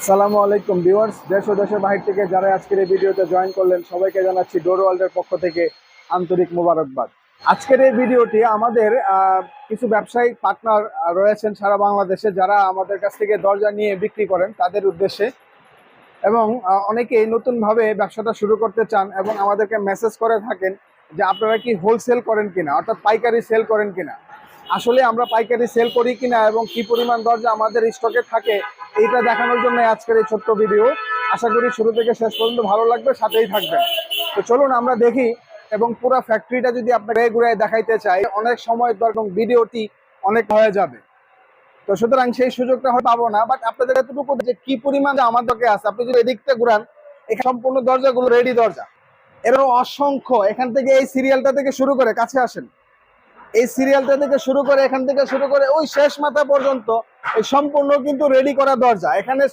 আসসালামু আলাইকুম ভিউয়ার্স, দেশ ও দেশের বাহির থেকে যারা আজকের এই ভিডিওতে জয়েন করলেন সবাইকে জানাচ্ছি ডোর ওয়ার্ল্ডের পক্ষ থেকে আন্তরিক মোবারকবাদ। আজকের এই ভিডিওটি আমাদের কিছু ব্যবসায়িক পার্টনার রয়েছেন সারা বাংলাদেশে, যারা আমাদের কাছ থেকে দরজা নিয়ে বিক্রি করেন তাদের উদ্দেশ্যে, এবং অনেকেই নতুনভাবে ব্যবসাটা শুরু করতে চান এবং আমাদেরকে মেসেজ করে থাকেন যে আপনারা কি হোলসেল করেন কিনা, অর্থাৎ পাইকারি সেল করেন কিনা। আসলে আমরা পাইকারি সেল করি কিনা এবং কি পরিমাণ দরজা আমাদের স্টকে থাকে এইটা দেখানোর জন্য আজকের এই ছোট্ট ভিডিও। আশা করি শুরু থেকে শেষ পর্যন্ত ভালো লাগবে, সাথেই থাকবেন। তো চলুন আমরা দেখি, এবং পুরো ফ্যাক্টরিটা যদি আপনাকে ঘুরে দেখাইতে চাই অনেক সময় এবং ভিডিওটি অনেক হয়ে যাবে, তো সুতরাং সেই সুযোগটা হয়তো পাবো না। বাট আপনাদের এতটুকু যে কি পরিমাণ আমাদেরকে আছে, আপনি যদি এদিকতে ঘুরান, এখানে সম্পূর্ণ দরজাগুলো রেডি দরজা, এরও অসংখ্য। এখান থেকে এই সিরিয়ালটা থেকে শুরু করে, কাছে আসেন, এই সিরিয়ালটা থেকে শুরু করে এখান থেকে শুরু করে ওই শেষ মাথা পর্যন্ত এই সম্পূর্ণ কিন্তু রেডি করা দরজা। এখানে